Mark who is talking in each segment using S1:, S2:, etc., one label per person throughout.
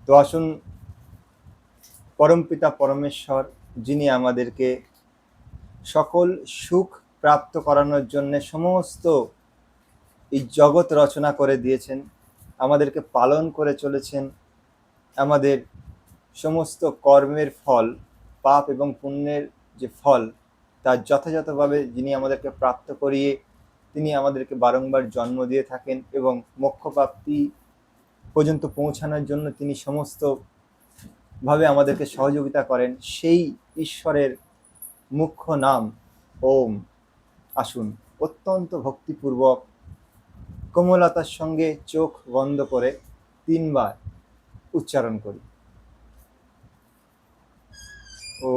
S1: তো আসুন পরমপিতা পরমেশ্বর, যিনি আমাদেরকে সকল সুখ প্রাপ্ত করানোর জন্য সমস্ত এই জগৎ রচনা করে দিয়েছেন, আমাদেরকে পালন করে চলেছেন, আমাদের সমস্ত কর্মের ফল, পাপ এবং পুণ্যের যে ফল, তার যথাযথভাবে যিনি আমাদেরকে প্রাপ্ত করিয়ে তিনি আমাদেরকে বারংবার জন্ম দিয়ে থাকেন এবং মোক্ষপ্রাপ্তি পর্যন্ত পৌঁছানোর জন্য তিনি সমস্তভাবে আমাদেরকে সহযোগিতা করেন, সেই ঈশ্বরের মুখ্য নাম ওম। আসুন অত্যন্ত ভক্তিপূর্বক কোমলতার সঙ্গে চোখ বন্ধ করে 3 বার উচ্চারণ করি। ও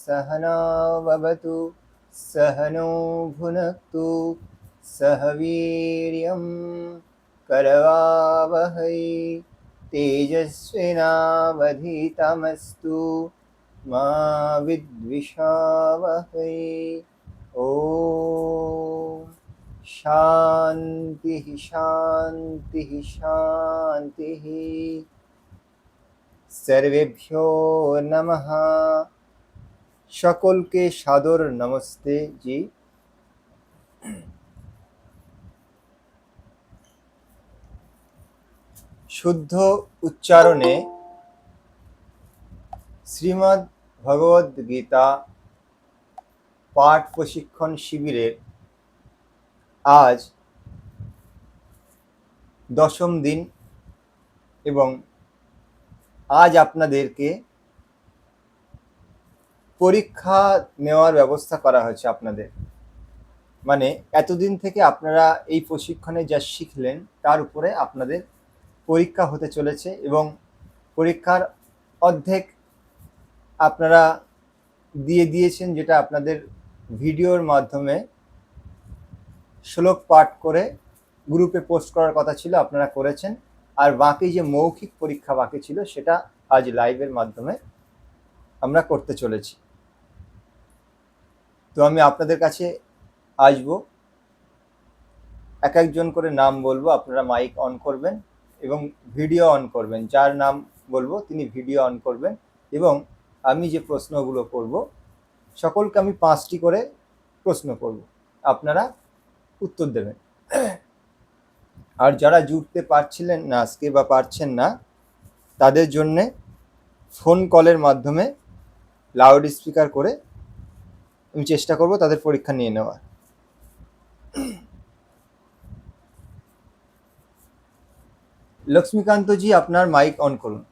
S1: सहना भवतु सहनो भुनक्तु सह वीर्यं करवावहै तेजस्विनावधीतमस्तु मा विद्विषावहै। ॐ शान्तिः शान्तिः शान्तिः। सर्वेभ्यो नमः। সকলকে সাদর নমস্তে জি। শুদ্ধ উচ্চারণে শ্রীমদ্ ভগবদ গীতা পাঠ প্রশিক্ষণ শিবিরের আজ 10ম দিন এবং আজ আপনাদেরকে পরীক্ষা নেওয়ার ব্যবস্থা করা হয়েছে আপনাদের। মানে এতদিন থেকে আপনারা এই প্রশিক্ষণে যা শিখলেন তার উপরে আপনাদের পরীক্ষা হতে চলেছে এবং পরীক্ষার অর্ধেক আপনারা দিয়ে দিয়েছেন, যেটা আপনাদের ভিডিওর মাধ্যমে শ্লোক পাঠ করে গ্রুপে পোস্ট করার কথা ছিল, আপনারা করেছেন। আর বাকি যে মৌখিক পরীক্ষা বাকি ছিল সেটা আজ লাইভের মাধ্যমে আমরা করতে চলেছি। তো আমি আপনাদের কাছে আসব, এক একজন করে নাম বলবো, আপনারা মাইক অন করবেন এবং ভিডিও অন করবেন। যার নাম বলবো তিনি ভিডিও অন করবেন এবং আমি যে প্রশ্নগুলো করব সকলকে আমি 5টি করে প্রশ্ন করব, আপনারা উত্তর দেবেন। আর যারা জুড়তে পারছিলেন না আজকে বা পারছেন না, তাদের জন্যে ফোন কলের মাধ্যমে লাউড স্পিকার করে আমি চেষ্টা করব তাদের পরীক্ষা নিয়ে নেওয়ার। লক্ষ্মীকান্ত জি, আপনার মাইক অন করুন।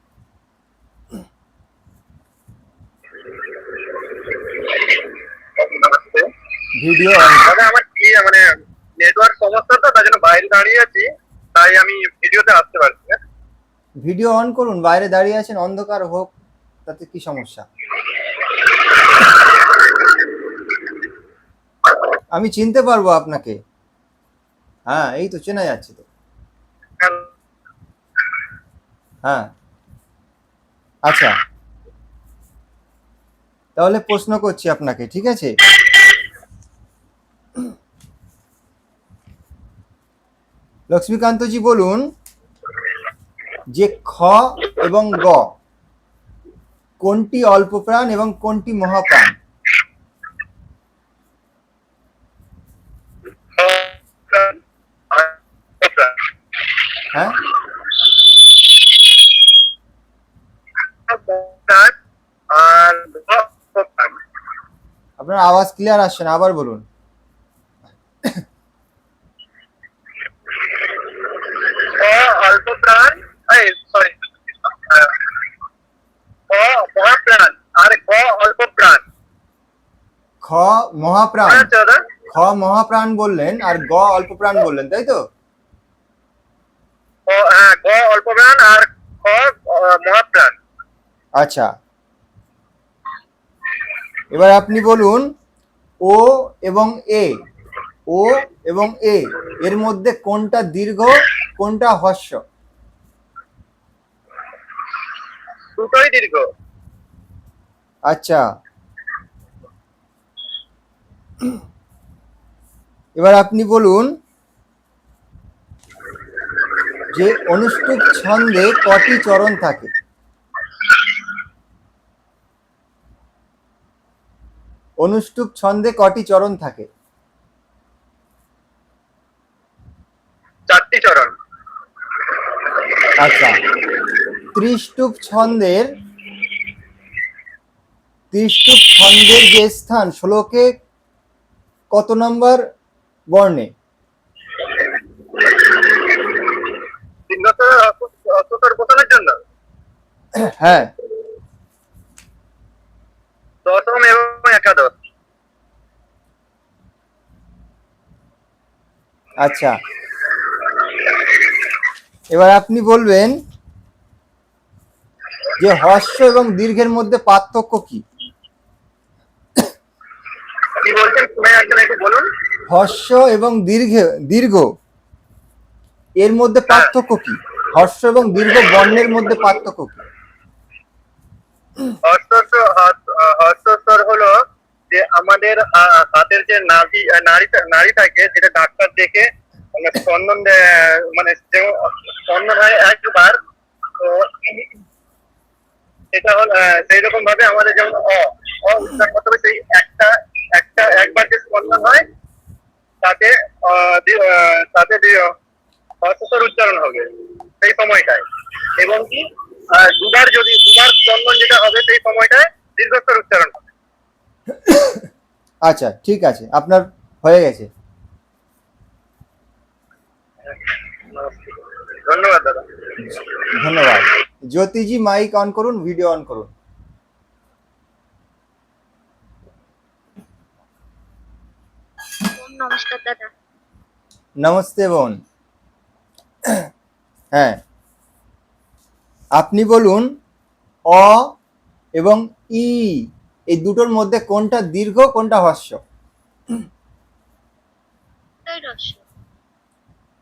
S1: Video on.
S2: দাদা আমার কি মানে নেটওয়ার্ক সমস্যা, তো তার জন্য বাইরে দাঁড়িয়ে আছি, তাই আমি ভিডিওতে আসতে পারছি না।
S1: ভিডিও অন করুন। বাইরে দাঁড়িয়ে আছেন, অন্ধকার হোক, তাতে কি সমস্যা? আমি চিনতে পারবো আপনাকে। হ্যাঁ, এই তো চেনা যাচ্ছে তো। হ্যাঁ, আচ্ছা, তাহলে প্রশ্ন করছি আপনাকে, ঠিক আছে? লক্ষ্মীকান্তজি বলুন যে খ এবং গ কোনটি অল্প প্রাণ এবং কোনটি মহাপ্রাণ? হ্যাঁ, আপনার আওয়াজ ক্লিয়ার আসছে না, আবার বলুন।
S2: অল্প প্রাণ, সরি, মহাপ্রাণ আর ক অল্প প্রাণ।
S1: খ মহাপ্রাণ,
S2: দাদা
S1: খ মহাপ্রাণ বললেন আর গ অল্প প্রাণ বললেন, তাই তো?
S2: হ্যাঁ, ক অল্প প্রাণ আর খ মহাপ্রাণ।
S1: আচ্ছা, এবার আপনি বলুন ও এবং এ, ও এবং এ এর মধ্যে কোনটা দীর্ঘ কোনটা হ্রস্ব?
S2: দুটোই দীর্ঘ।
S1: আচ্ছা, এবার আপনি বলুন যে অনুষ্টুপ ছন্দে কটি চরণ থাকে? অনুষ্টুপ ছন্দে কটি চরণ থাকে?
S2: 4টি চরণ।
S1: আচ্ছা, ত্রিষ্টুপ ছন্দের যে স্থান শ্লোকে কত নম্বর বর্ণে?
S2: দীর্ঘতর অস্ত্রোত্তর বোঝানোর জন্য
S1: হ্যাঁ,
S2: দশম এবং একাদশ।
S1: আচ্ছা, এবার আপনি বলবেন যে হ্রস্ব এবং দীর্ঘের মধ্যে পার্থক্য কি?
S2: কি বলছেন শোনা যাচ্ছে না, একটু বলুন।
S1: হ্রস্ব এবং দীর্ঘ এর মধ্যে পার্থক্য কি? হ্রস্ব এবং দীর্ঘ বর্ণের মধ্যে পার্থক্য কি?
S2: হস্তস্বর হলো যে আমাদের হাতের যে নাড়ি থাকে, যেটা ডাক্তার দেখে মানে স্পন্দন মানে স্পন্দন হয় একবার, তো সেটা হল সেই রকম ভাবে আমাদের যেমন উচ্চারণ করতে হবে, সেই একবার যে স্পন্দন হয় তাতে হস্তস্বর উচ্চারণ হবে সেই সময়টায়, এবং কি দুবার স্পন্দন যেটা হবে সেই সময়টায় দীর্ঘস্বর উচ্চারণ হবে।
S1: আচ্ছা, ঠিক আছে, আপনার হয়ে গেছে।
S2: ধন্যবাদ দাদা।
S1: ধন্যবাদ। জ্যোতিজি মাইক অন করুন, ভিডিও অন করুন।
S3: নমস্কার দাদা।
S1: নমস্তে বোন। হ্যাঁ, আপনি বলুন অ এবং ই এই দুটোর মধ্যে কোনটা দীর্ঘ কোনটা হ্রস্ব?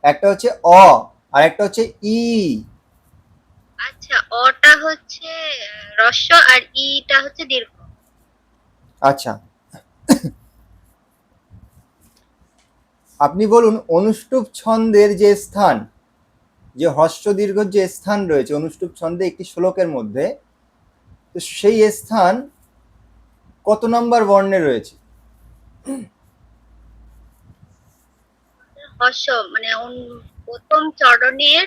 S1: একটা হচ্ছে অ আর একটা হচ্ছে ই।
S3: আচ্ছা, অটা হচ্ছে হ্রস্ব আর ইটা হচ্ছে দীর্ঘ।
S1: আচ্ছা, আপনি বলুন অনুষ্টুপ ছন্দের যে স্থান, যে হ্রস্ব দীর্ঘ যে স্থান রয়েছে অনুষ্টুপ ছন্দে একটি শ্লোকের মধ্যে, তো সেই স্থান কত নম্বর বর্ণে রয়েছে?
S3: হ্রস্ব মানে প্রথম চরণের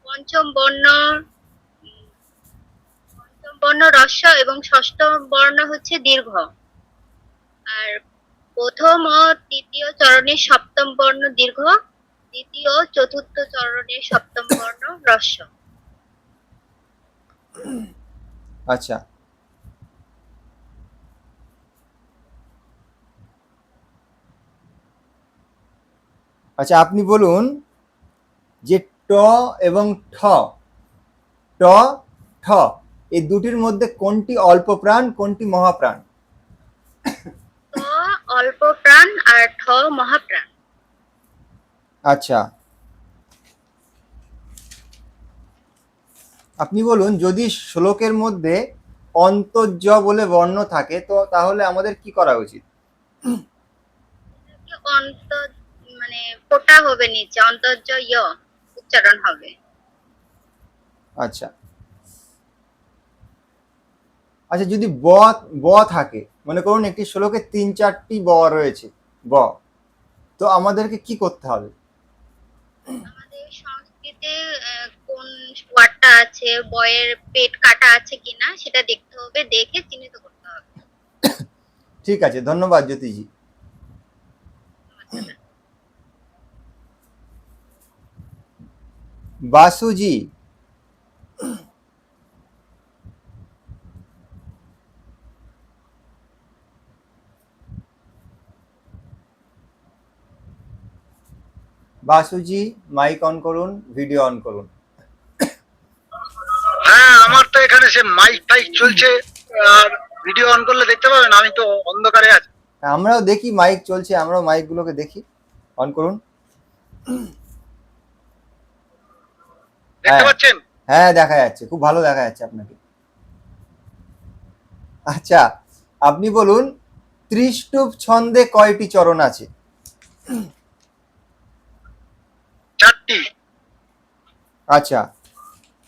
S3: পঞ্চম বর্ণ হ্রস্ব এবং ষষ্ঠ বর্ণ হচ্ছে দীর্ঘ, আর প্রথম ও তৃতীয় চরণের সপ্তম বর্ণ দীর্ঘ, দ্বিতীয় ও চতুর্থ চরণের সপ্তম বর্ণ হ্রস্ব।
S1: আচ্ছা, আচ্ছা, আপনি বলুন যে ট এবং ঠ ট ঠ এই দুটির মধ্যে কোনটি অল্প প্রাণ কোনটি মহাপ্রাণ?
S3: ত অল্প প্রাণ আর ঠ মহাপ্রাণ।
S1: আচ্ছা, আপনি বলুন যদি শ্লোকের মধ্যে অন্তর্য বলে বর্ণ থাকে তো তাহলে আমাদের কি করা উচিত?
S3: অন্ত মানে ফোঁটা হবে নিচে, অন্তর্য য় উচ্চারণ হবে।
S1: আচ্ছা, আচ্ছা, যদি ব থাকে, মনে করুন একটি শ্লোকে 3-4টি ব রয়েছে, ব, তো আমাদেরকে কি করতে হবে?
S3: আমাদের সংস্কৃতে কোন ওয়ার্ডটা আছে, বয়ের পেট কাটা আছে কিনা সেটা দেখতে হবে, দেখে চিহ্নিত করতে হবে।
S1: ঠিক আছে, ধন্যবাদ জ্যোতিজি। বাসুজি, বাসুজি মাইক অন করুন, ভিডিও অন করুন।
S4: হ্যাঁ, আমার তো এখানে সে মাইক টাইক চলছে, আর ভিডিও অন করলে দেখতে পাবেন, আমি তো অন্ধকারে আছি।
S1: আমরাও দেখি, মাইক চলছে, আমরাও মাইকগুলোকে দেখি। অন করুন।
S2: দেখতে
S1: হ্যাঁ
S2: পাচ্ছেন?
S1: হ্যাঁ, দেখা যাচ্ছে, খুব ভালো দেখা যাচ্ছে আপনাকে। আচ্ছা, আপনি বলুন, ত্রিষ্টুপ ছন্দে কয়টি চরণ আছে?
S2: 4টি।
S1: আচ্ছা,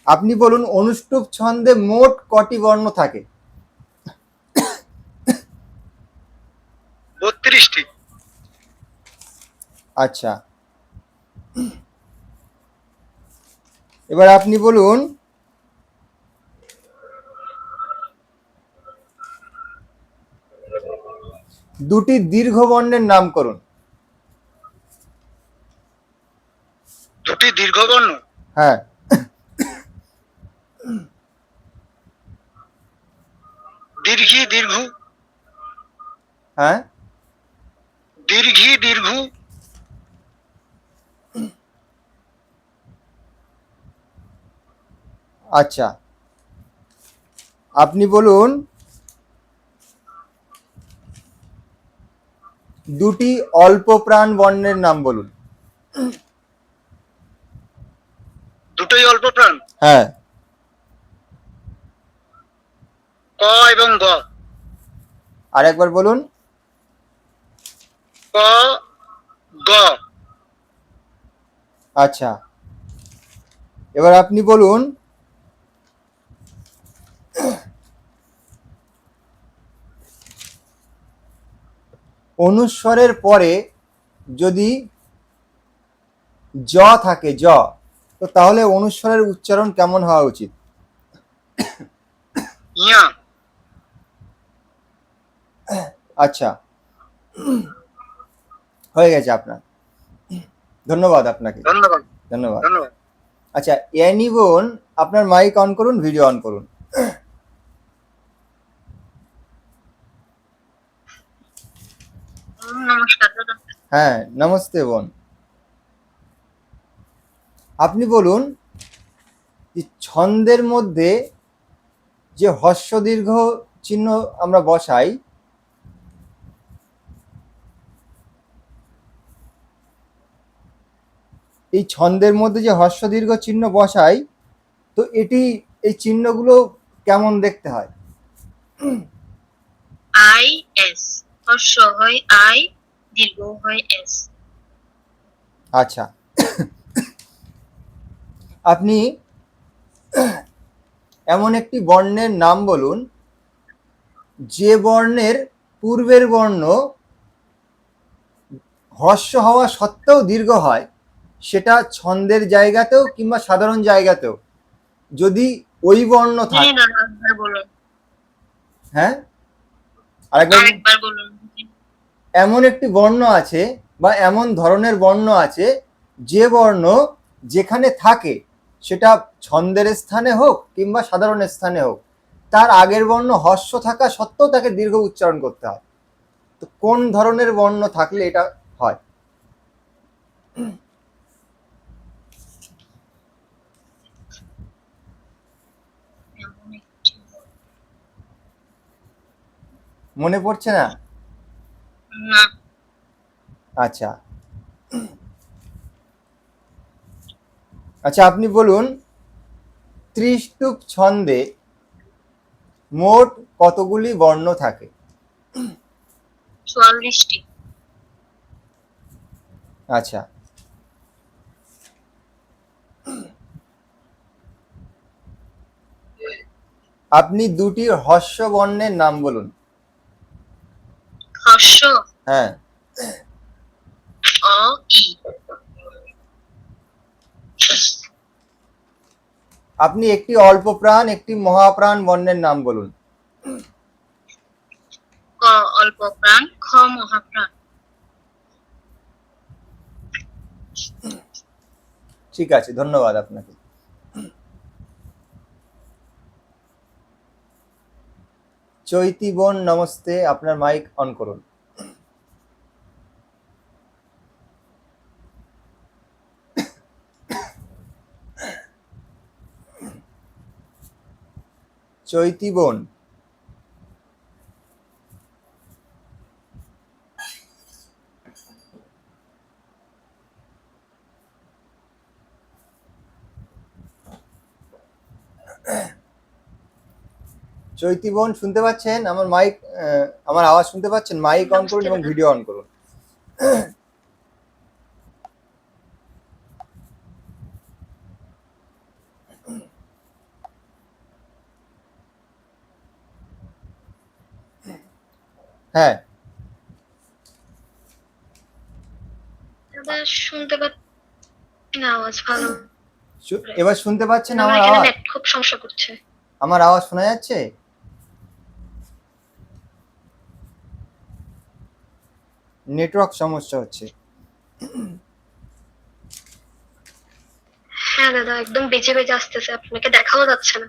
S1: আপনি বলুন, অনুষ্টুপ ছন্দে মোট কটি বর্ণ থাকে?
S2: 32টি।
S1: আচ্ছা, এবার আপনি বলুন, দুটি দীর্ঘ বর্ণের নাম করুন।
S2: দুটি দীর্ঘবর্ণ।
S1: হ্যাঁ,
S2: দীর্ঘী দীর্ঘ।
S1: হ্যাঁ,
S2: দীর্ঘী দীর্ঘ।
S1: আচ্ছা, আপনি বলুন, দুটি অল্প প্রাণ বর্ণের নাম বলুন।
S2: দুটোই অল্প প্রাণ।
S1: হ্যাঁ,
S2: ক এবং গ।
S1: আরেকবার বলুন।
S2: ক গ।
S1: আচ্ছা, এবার আপনি বলুন, অনুস্বরের পরে যদি জ থাকে, জ, তো তাহলে অনুস্বরের উচ্চারণ কেমন হওয়া উচিত?
S2: ইয়া।
S1: আচ্ছা, হয়ে গেছে আপনার। ধন্যবাদ আপনাকে,
S2: ধন্যবাদ।
S1: ধন্যবাদ।
S2: ধন্যবাদ।
S1: আচ্ছা, বোন, আপনার মাইক অন করুন, ভিডিও অন করুন।
S3: নমস্কার দাদা।
S1: হ্যাঁ, নমস্তে বোন। আপনি বলুন, যে ছন্দের মধ্যে যে হস্য দীর্ঘ চিহ্ন আমরা বসাই, এই ছন্দের মধ্যে যে হস্য দীর্ঘ চিহ্ন বসাই, তো এই চিহ্নগুলো কেমন দেখতে হয়?
S3: আই এস, হর্ষ হয় আই, দীর্ঘ হয় এস।
S1: আচ্ছা, আপনি এমন একটি বর্ণের নাম বলুন, যে বর্ণের পূর্বের বর্ণ হ্রস্ব হওয়া সত্ত্বেও দীর্ঘ হয়, সেটা ছন্দের জায়গাতেও কিংবা সাধারণ জায়গাতেও যদি ওই বর্ণ
S3: জি
S1: থাকে।
S3: দাদা, একবার বলুন।
S1: হ্যাঁ, আরেকবার।
S3: আরেকবার বলুন।
S1: এমন একটি বর্ণ আছে বা এমন ধরনের বর্ণ আছে, যে বর্ণ যেখানে থাকে, সেটা ছন্দের স্থানে হোক কিংবা সাধারণ স্থানে হোক, তার আগের বর্ণ হস্য থাকা সত্ত্বেও তাকে দীর্ঘ উচ্চারণ করতে হয়। তো কোন ধরনের বর্ণ থাকলে এটা হয়? মনে পড়ছে না?
S3: না।
S1: আচ্ছা, আচ্ছা, আপনি বলুন, ত্রিষ্টুপ ছন্দে মোট কতগুলি বর্ণ থাকে?
S3: 44টি।
S1: আচ্ছা, আপনি দুটি হস্য বর্ণের নাম বলুন।
S3: হর্ষ
S1: হ্যাঁ,
S3: অ ই।
S1: আপনি একটি অল্প প্রাণ, একটি মহাপ্রাণ বর্ণের নাম বলুন।
S3: ক অল্প প্রাণ, খ মহাপ্রাণ।
S1: ঠিক আছে, ধন্যবাদ আপনাকে। চৈতি বোন, নমস্তে, আপনার মাইক অন করুন। চৈতি বোন, চৈতি বোন শুনতে পাচ্ছেন? আমার মাইক, আমার আওয়াজ শুনতে পাচ্ছেন? মাইক অন করুন এবং ভিডিও অন করুন। হ্যাঁ,
S3: দাদা শুনতে পাচ্ছি না আওয়াজ ভালো।
S1: এবার শুনতে পাচ্ছেন
S3: আমার
S1: আমার
S3: এখানে
S1: আওয়াজ?
S3: নেট খুব সমস্যা করছে।
S1: আমার আওয়াজ শোনা যাচ্ছে? নেটওয়ার্ক সমস্যা হচ্ছে।
S3: হ্যাঁ দাদা, একদম বেঁচে বেঁচে আসতেছে, আপনাকে দেখাও যাচ্ছে না।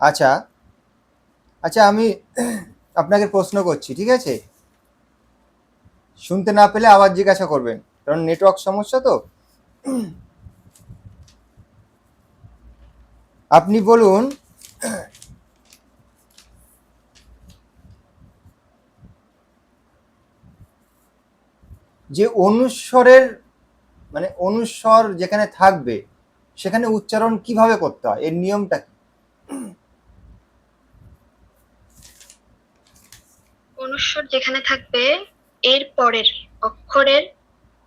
S1: আচ্ছা আচ্ছা, আমি আপনাকে প্রশ্ন করছি, ঠিক আছে? শুনতে না পেলে আবার জিজ্ঞাসা করবেন, কারণ নেটওয়ার্ক সমস্যা তো। আপনি বলুন, যে অনুস্বরের মানে অনুস্বর যেখানে থাকবে সেখানে উচ্চারণ কিভাবে করতে হয়, এর নিয়মটা কি?
S3: অনুস্বর যেখানে থাকবে, এর পরের অক্ষরের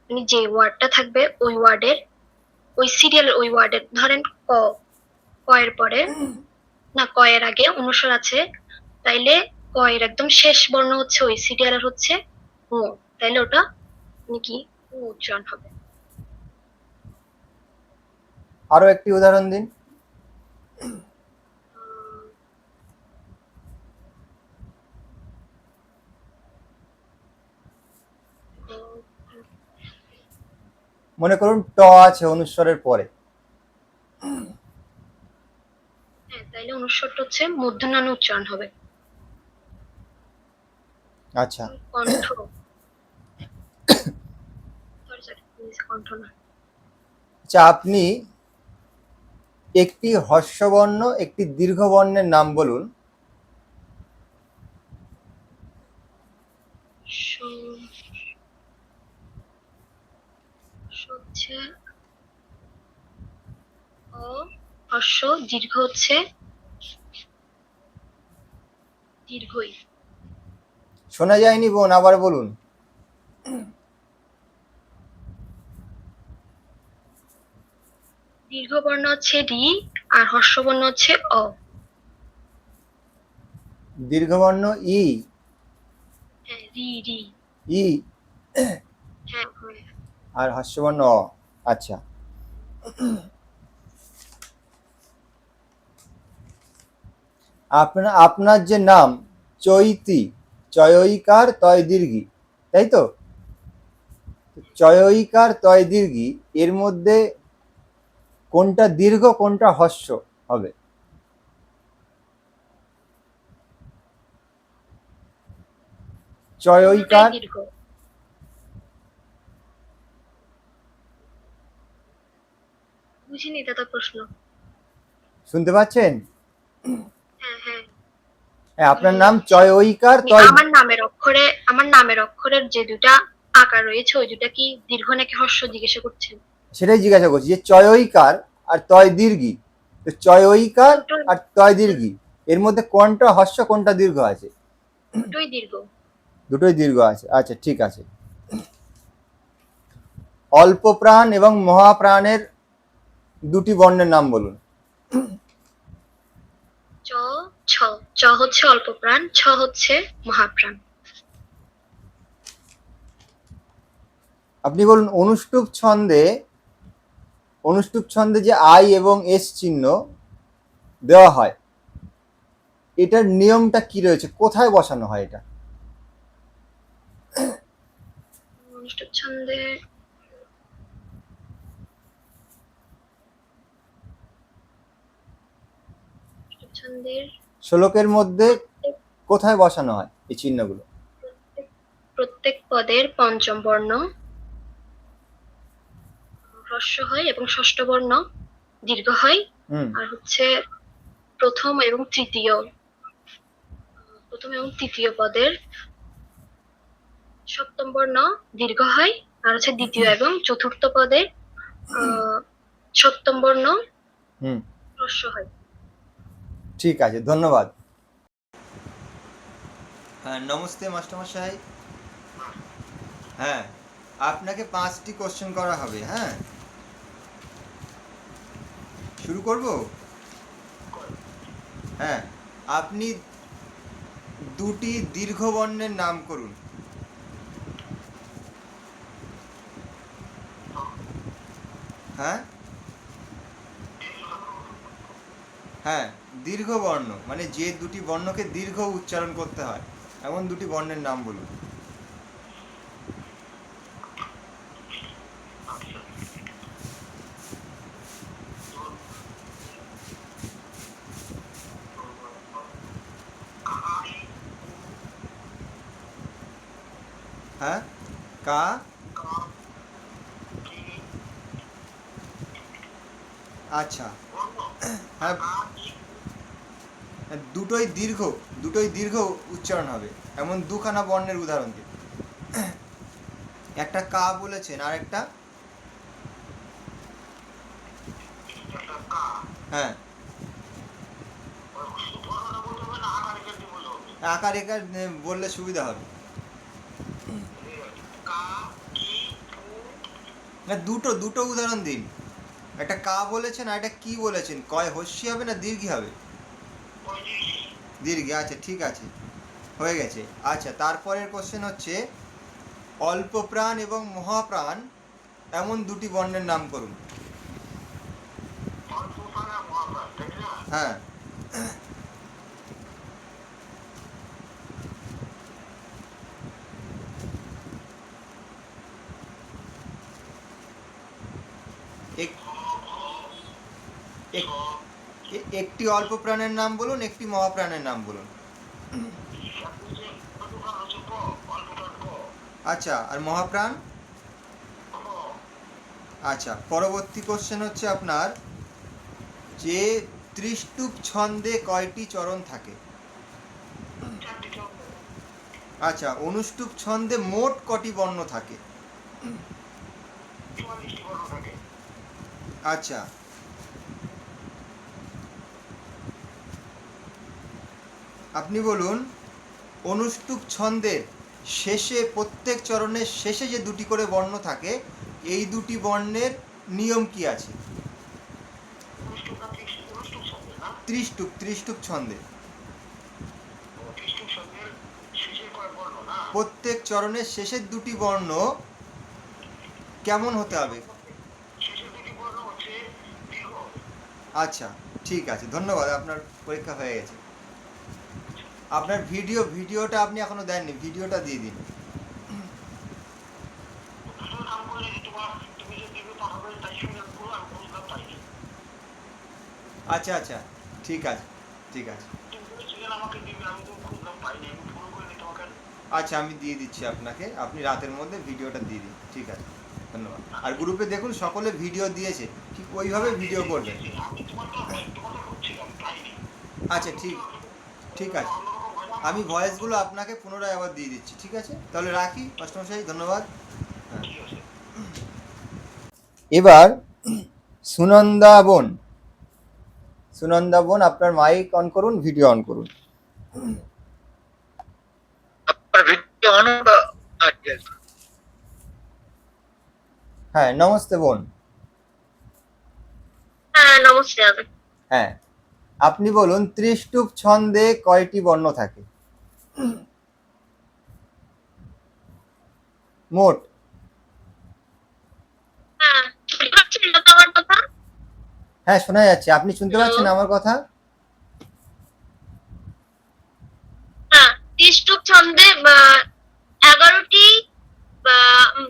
S3: মানে যে ওয়ার্ডটা থাকবে ওই ওয়ার্ডের, ওই সিরিয়ালের ওই ওয়ার্ডের, ধরেন ক, ক এর পরে না ক এর আগে অনুস্বর আছে, তাইলে ক এর একদম শেষ বর্ণ হচ্ছে ওই সিরিয়ালের হচ্ছে ও, তাইলে ওটা মানে কি উ উচ্চারণ হবে।
S1: আরো একটি উদাহরণ দিন। মনে করুন ট আছে অনুস্বরের পরে।
S3: হ্যাঁ, তাইলে অনুস্বরটা হচ্ছে মূর্ধন্য উচ্চারণ হবে।
S1: আচ্ছা
S3: কণ্ঠ, সরি কণ্ঠ না।
S1: আচ্ছা, আপনি একটি হর্ষবর্ণ একটি দীর্ঘবর্ণের নাম বলুন।
S3: হচ্ছে অ, হর্ষ, দীর্ঘ হচ্ছে দীর্ঘই।
S1: শোনা যায়নি বোন, আবার বলুন।
S3: দীর্ঘ বর্ণ হচ্ছে রি আর হর্ষ বর্ণ হচ্ছে অ।
S1: দীর্ঘবর্ণ ই,
S3: হ্যাঁ রি রি।
S1: ই
S3: হ্যাঁ হ্যাঁ।
S1: আর হর্ষবর্ণ অ। আচ্ছা, আপনার যে নাম চৈতি, চয়ইকার তয় দীর্ঘি, তাই তো? চয়ইকার তয় দীর্ঘি, এর মধ্যে কোনটা দীর্ঘ কোনটা হর্ষ হবে? চয়ইকার,
S3: দীর্ঘ। বুঝিনি দাদা প্রশ্ন।
S1: শুনতে পাচ্ছেন?
S3: হ্যাঁ হ্যাঁ।
S1: হ্যাঁ, আপনার নাম চয়ইকার তয়।
S3: আমার নামের অক্ষরের যে দুটা আকার রয়েছে ওই দুটা কি দীর্ঘ নাকি হর্ষ জিজ্ঞাসা করছেন?
S1: সেটাই জিজ্ঞাসা করছি, যে চয়ইকার আর তয় দীর্ঘি, তো চয়ইকার আর তয় দীর্ঘি এর মধ্যে কোনটা হর্ষ কোনটা দীর্ঘ আছে?
S3: দুটোই দীর্ঘ।
S1: দুটোই দীর্ঘ আছে। আচ্ছা ঠিক আছে। অল্প প্রাণ এবং মহাপ্রাণের দুটি বর্ণের নাম বলুন।
S3: চ, ছ। চ হচ্ছে অল্প প্রাণ, ছ হচ্ছে মহাপ্রাণ।
S1: আপনি বলুন, অনুষ্টুপ ছন্দে যে আই এবং এস চিহ্ন দেওয়া হয়, এটার নিয়মটা কি রয়েছে, কোথায় বসানো হয় এটা?
S3: অনুষ্ঠুপ ছন্দে ছন্দের
S1: শ্লোকের মধ্যে কোথায় বসানো হয় এই চিহ্নগুলো?
S3: প্রত্যেক পদের পঞ্চম বর্ণ হ্রস্ব হয় এবং ষষ্ঠ বর্ণ দীর্ঘ হয়। আর হচ্ছে প্রথম এবং তৃতীয় পদের সপ্তম বর্ণ দীর্ঘ হয়, আর হচ্ছে দ্বিতীয় এবং চতুর্থ পদে সপ্তম বর্ণ হ্রস্ব হয়।
S1: ঠিক আছে, ধন্যবাদ। হ্যাঁ, নমস্তে মাস্টারমশাই। হ্যাঁ, আপনাকে 5টি কোশ্চেন করা হবে। হ্যাঁ, শুরু করব। হ্যাঁ, আপনি 2টি দীর্ঘ বর্ণের নাম করুন। হ্যাঁ হ্যাঁ, দীর্ঘ বর্ণ মানে যে 2টি বর্ণকে দীর্ঘ উচ্চারণ করতে হয় এমন 2টি বর্ণের নাম বলুন। হ্যাঁ, কা। আচ্ছা। হ্যাঁ, দুটোই দীর্ঘ, দুটোই দীর্ঘ উচ্চারণ হবে এমন দুখানা বর্ণের উদাহরণ দিন। একটা কা বলেছেন, আর একটা? হ্যাঁ, আকার একার বললে সুবিধা হবে। না, দুটো দুটো উদাহরণ দিন। একটা কা বলেছেন আর একটা কি বলেছেন, কয় হস্যি হবে না দীর্ঘি হবে? দীর্ঘি। আচ্ছা, ঠিক আছে, হয়ে গেছে। আচ্ছা, তারপরের কোশ্চেন হচ্ছে অল্প প্রাণ এবং মহাপ্রাণ এমন 2টি বর্ণের নাম করুন। হ্যাঁ, একটি অল্প প্রাণের নাম বলুন, একটি মহাপ্রাণের নাম বলুন। আচ্ছা, আর মহাপ্রাণ? আচ্ছা, পরবর্তী কোশ্চেন হচ্ছে আপনার যে ত্রিষ্টুপ ছন্দে কয়টি চরণ থাকে? আচ্ছা, অনুষ্টুপ ছন্দে মোট কটি বর্ণ থাকে? আচ্ছা, আপনি বলুন অনুষ্টুপ ছন্দের শেষে, প্রত্যেক চরণের শেষে যে 2টি করে বর্ণ থাকে, এই 2টি বর্ণের নিয়ম কি আছে? ত্রিষ্টুপ ছন্দে প্রত্যেক চরণের শেষের 2টি বর্ণ কেমন হতে হবে? আচ্ছা, ঠিক আছে, ধন্যবাদ, আপনার পরীক্ষা হয়ে গেছে। আপনার ভিডিওটা আপনি এখনো দেননি, ভিডিওটা দিয়ে দিন। আচ্ছা আচ্ছা, ঠিক আছে, ঠিক আছে। আচ্ছা, আমি দিয়ে দিচ্ছি আপনাকে, আপনি রাতের মধ্যে ভিডিওটা দিয়ে দিন, ঠিক আছে, ধন্যবাদ। আর গ্রুপে দেখুন সকলে ভিডিও দিয়েছে, ঠিক ওইভাবে ভিডিও করবেন। আচ্ছা, ঠিক ঠিক আছে, আমি ভয়েসগুলো আপনাকে পুনরায় আবার দিয়ে দিচ্ছি, ঠিক আছে? তাহলে রাখি মাস্টারমশাই, ধন্যবাদ। হ্যাঁ, এবার সুনন্দা বোন, সুনন্দা বোন, আপনার মাইক অন করুন, ভিডিও অন করুন। হ্যাঁ, নমস্তে বোন।
S3: হ্যাঁ, নমস্তে।
S1: হ্যাঁ, আপনি বলুন ত্রিষ্টুপ ছন্দে কয়টি বর্ণ থাকে মোট?
S3: হ্যাঁ, শুনতে পাচ্ছেন না তো আমার কথা?
S1: হ্যাঁ, শোনা যাচ্ছে, আপনি শুনতে পাচ্ছেন আমার কথা?
S3: হ্যাঁ, ত্রিষ্টুপ ছন্দে 11টি,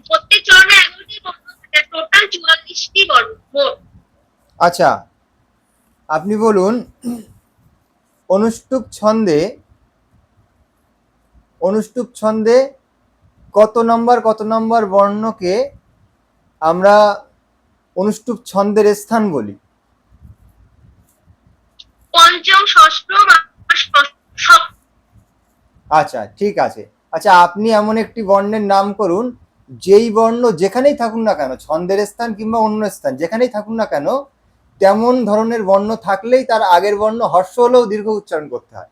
S3: প্রত্যেক চরণে 11টি বর্ণ থাকে, টোটাল 44টি বর্ণ মোট।
S1: আচ্ছা, আপনি বলুন অনুষ্টুপ ছন্দে কত নম্বর বর্ণকে আমরা অনুষ্টুপ ছন্দের স্থান বলি?
S3: পঞ্চম, ষষ্ঠ, সপ্তম।
S1: আচ্ছা, ঠিক আছে। আচ্ছা, আপনি এমন একটি বর্ণের নাম করুন যেই বর্ণ যেখানেই থাকুন না কেন, ছন্দের স্থান কিংবা অন্য স্থান যেখানেই থাকুন না কেন, তেমন ধরনের বর্ণ থাকলেই তার আগের বর্ণ হর্ষ হলেও দীর্ঘ উচ্চারণ করতে হয়।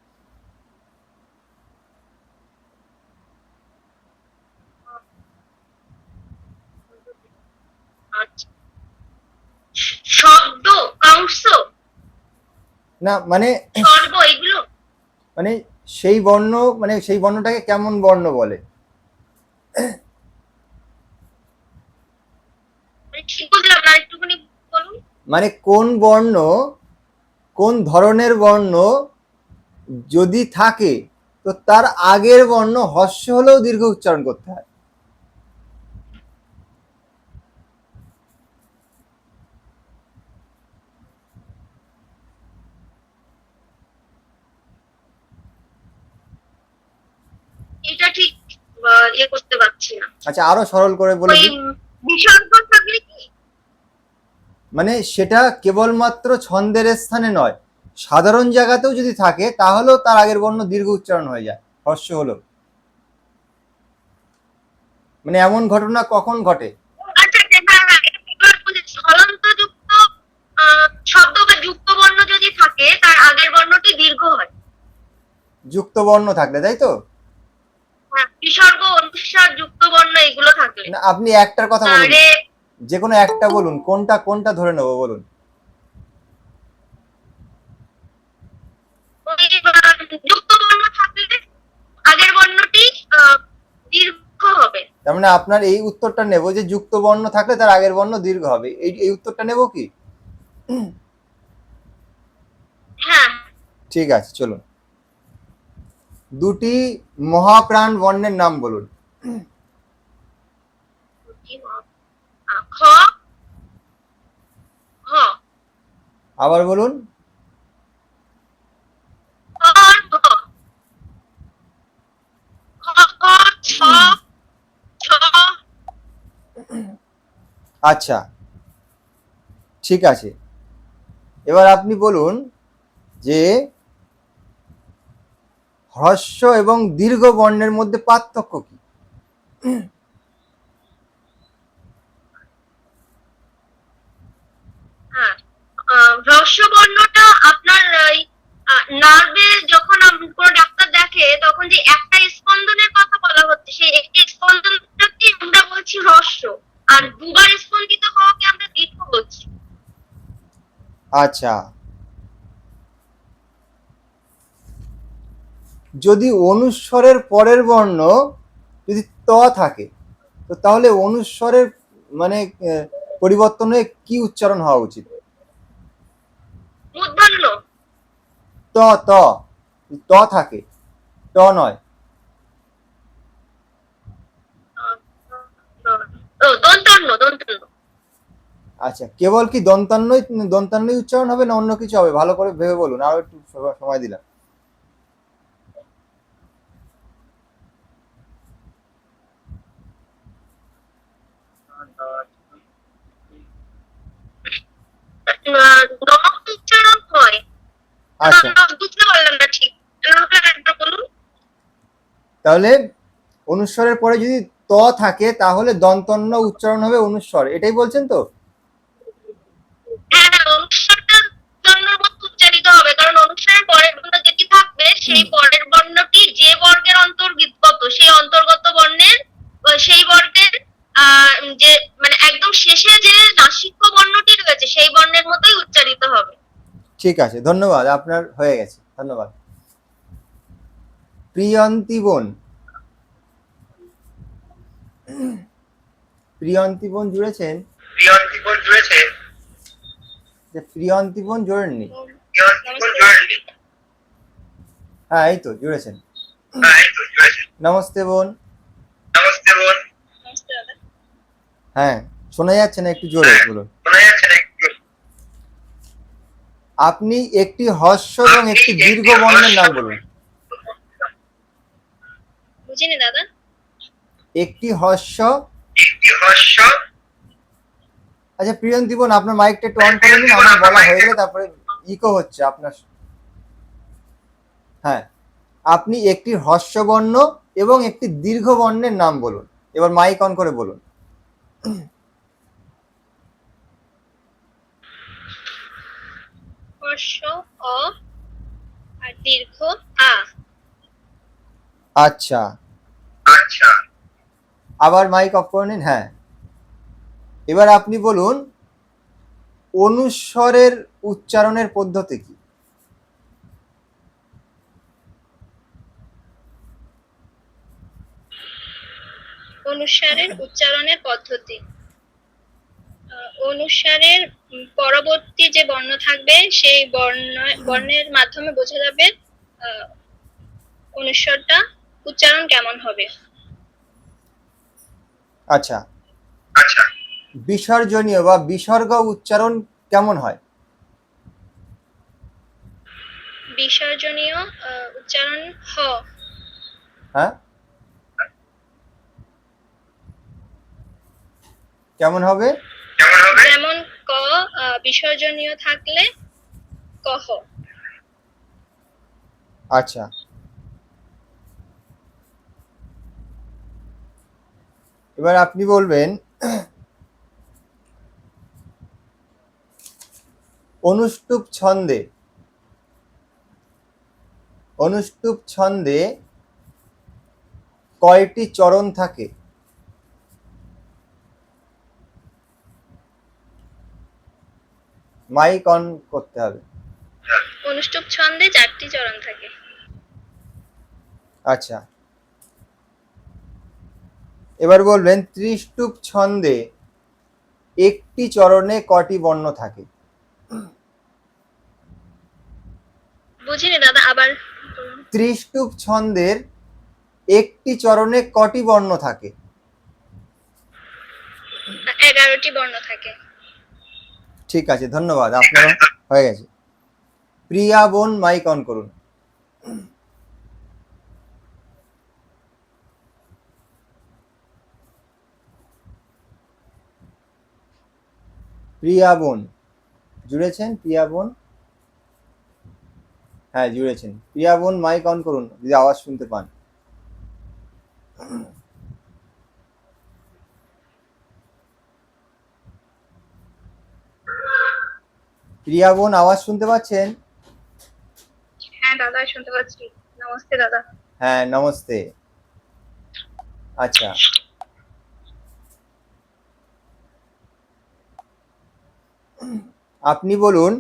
S3: আচ্ছা, শব্দ, কংস,
S1: না মানে
S3: স্বর্গ এগুলো?
S1: মানে সেই বর্ণ, মানে সেই বর্ণটাকে কেমন বর্ণ বলে?
S3: মানে ঠিক বুঝলাম না, একটুখানি বলুন।
S1: মানে কোন বর্ণ, কোন ধরনের বর্ণ যদি থাকে তো তার আগের বর্ণ হর্ষ হলেও দীর্ঘ উচ্চারণ করতে হয়।
S3: এটা ঠিক ইয়ে করতে পারছি না।
S1: আচ্ছা, আরো সরল করে বলে
S3: ওই
S1: দিই।
S3: বিসর্গ থাকলে কি?
S1: মানে সেটা কেবলমাত্র ছন্দের স্থানে নয়, সাধারণ জায়গাতেও যদি থাকে তাহলেও তার আগের বর্ণ দীর্ঘ উচ্চারণ হয়ে যায় হর্ষ হলো। মানে এমন ঘটনা কখন ঘটে?
S3: আচ্ছা আচ্ছা, হ্যাঁ হ্যাঁ, এবার বুঝেছি। হলন্তযুক্ত শব্দ বা যুক্ত বর্ণ যদি থাকে তার আগের বর্ণটি দীর্ঘ হয়।
S1: যুক্ত বর্ণ থাকলে, তাই তো?
S3: হ্যাঁ, বিসর্গ, অনুস্বার, যুক্ত বর্ণ এগুলো থাকলে।
S1: না, আপনি একটার কথা বলুন,
S3: আরে,
S1: যে কোনো একটা বলুন, কোনটা কোনটা ধরে নেবো বলুন।
S3: ওই যুক্ত বর্ণ থাকলে আগের বর্ণটি দীর্ঘ হবে।
S1: তার মানে আপনার এই উত্তরটা নেব যে যুক্ত বর্ণ থাকলে তার আগের বর্ণ দীর্ঘ হবে, এই উত্তরটা নেব কি?
S3: হ্যাঁ।
S1: ঠিক আছে, চলুন। দুটি মহাপ্রাণ বর্ণের নাম বলুন।
S3: খ, হ,
S1: আবার বলুন।
S3: খ, ভ, খ, খ, ছ, ছ।
S1: আচ্ছা, ঠিক আছে, এবার আপনি বলুন যে হ্রস্ব এবং দীর্ঘ বর্ণের মধ্যে পার্থক্য কি?
S3: হ্যাঁ, হ্রস্ব বর্ণটা আপনার নার্ভে যখন কোনো ডাক্তার দেখে তখন যে একটা স্পন্দনের কথা বলা হচ্ছে, সেই একটি স্পন্দনটাকে আমরা বলছি হ্রস্ব, আর দুবার স্পন্দিত হওয়াকে আমরা দীর্ঘ বলছি।
S1: আচ্ছা, যদি অনুস্বরের পরের বর্ণ যদি ত থাকে তো তাহলে অনুস্বরের মানে পরিবর্তন হয়ে কি উচ্চারণ হওয়া উচিত?
S3: মূর্ধন্য।
S1: ত, ত, ত থাকে, ট নয়।
S3: দন্তান্ন, দন্তান্ন।
S1: আচ্ছা, কেবল কি দন্তান্নই দন্তান্নই উচ্চারণ হবে না অন্য কিছু হবে? ভালো করে ভেবে বলুন, আরো একটু সময় দিলাম।
S3: উচ্চারণ হয়।
S1: আচ্ছা,
S3: বুঝতে পারলাম না ঠিক, আমাকে আরেকবার বলুন।
S1: তাহলে অনুস্বরের পরে যদি ত থাকে তাহলে দন্তন্য উচ্চারণ হবে অনুস্বর, এটাই বলছেন তো?
S3: হ্যাঁ হ্যাঁ, অনুস্বারটা দন্তের মতো উচ্চারিত হবে, কারণ অনুস্বারের পরের বর্ণ যেটি থাকবে সেই পরের বর্ণটি যে বর্গের অন্তর্গত, সেই অন্তর্গত বর্ণের সেই বর্গের যে মানে একদম শেষে যে নাসিক্য বর্ণটি রয়েছে সেই বর্ণের মতোই উচ্চারিত হবে।
S1: ঠিক আছে, ধন্যবাদ, আপনার হয়ে গেছে, ধন্যবাদ। প্রিয়ন্তী বোন, প্রিয়ন্তী বোন জুড়েছেন?
S2: প্রিয়ন্তী বোন জুড়েছে?
S1: যে প্রিয়ন্তী বোন জোড়েননি?
S2: প্রিয়ন্তী বোন জুড়েনি?
S1: হ্যাঁ, এই তো জুড়েছেন।
S2: হ্যাঁ, এই তো জুড়েছে।
S1: নমস্তে বোন।
S2: নমস্তে বোন।
S3: নমস্তে দাদা।
S1: হ্যাঁ, শোনা যাচ্ছে না, একটু জোরে বলুন।
S2: শোনা যাচ্ছে না একটু?
S1: আপনি একটি হ্রস্ব এবং একটি দীর্ঘ বর্ণের নাম বলুন।
S3: বুঝিনি দাদা।
S1: একটি হ্রস্ব,
S2: একটি হর্ষ।
S1: আচ্ছা প্রিয়ন্তী বোন, আপনার মাইকটা একটু অন করে নিন, আমার বলা হয়ে গেলে তারপরে ইকো হচ্ছে আপনার। হ্যাঁ, আপনি একটি হ্রস্ব বর্ণ এবং একটি দীর্ঘ বর্ণের নাম বলুন, এবার মাইক অন করে বলুন।
S3: হর্ষ অ আর দীর্ঘ আ।
S1: আচ্ছা,
S2: আচ্ছা,
S1: আবার মাইক অফ করে নিন। হ্যাঁ, এবার আপনি বলুন অনুস্বরের উচ্চারণের পদ্ধতি কি?
S3: অনুসারের উচ্চারণের পদ্ধতি। অনুসারের পরবর্তী যে বর্ণ থাকবে সেই বর্ণের মাধ্যমে বোঝা যাবে আহ, অনুস্বরটা উচ্চারণ কেমন হবে।
S1: আচ্ছা,
S2: আচ্ছা,
S1: বিসর্জনীয় বা বিসর্গ উচ্চারণ কেমন হয়?
S3: বিসর্জনীয় উচ্চারণ হ।
S1: হ্যাঁ, কেমন হবে?
S2: কেমন হবে?
S3: যেমন ক বিসর্জনীয় থাকলে কহ।
S1: আচ্ছা, এবার আপনি বলবেন অনুষ্টুপ ছন্দে কয়টি চরণ থাকে? মাইক অন করতে হবে।
S3: অনুষ্টুপ ছন্দে 4টি চরণ থাকে।
S1: আচ্ছা, এবার বলবেন ত্রিষ্টুপ ছন্দে একটি চরণে কটি বর্ণ থাকে?
S3: বুঝিনি দাদা, আবার বলুন।
S1: ত্রিষ্টুপ ছন্দের একটি চরণে কটি বর্ণ থাকে?
S3: 11টি বর্ণ থাকে।
S1: ঠিক আছে, ধন্যবাদ, আপনার হয়ে গেছে। প্রিয়া বোন, মাইক অন করুন। প্রিয়া বোন জুড়েছেন? প্রিয়া বোন, হ্যাঁ জুড়েছেন। প্রিয়া বোন মাইক অন করুন যদি আওয়াজ শুনতে পান। প্রিয়া বোন আওয়াজ শুনতে পাচ্ছেন?
S3: হ্যাঁ দাদা, শুনতে পাচ্ছি। নমস্তে দাদা।
S1: হ্যাঁ নমস্তে। আচ্ছা, আপনি বলুন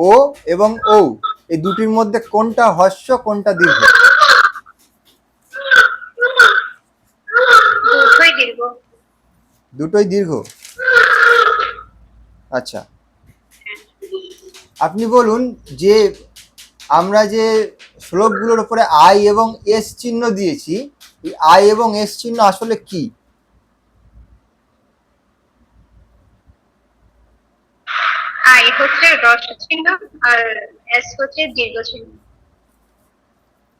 S1: ও এবং ঔ এই দুটির মধ্যে কোনটা হর্ষ কোনটা দীর্ঘ?
S3: দুটোই দীর্ঘ।
S1: দুটোই দীর্ঘ। আচ্ছা, আপনি বলুন যে আমরা যে শ্লোকগুলোর উপরে আই এবং এস চিহ্ন দিয়েছি, এই আই এবং এস চিহ্ন আসলে কি?
S3: আই হচ্ছে হ্রস্ব চিহ্ন আর এস হচ্ছে দীর্ঘ চিহ্ন।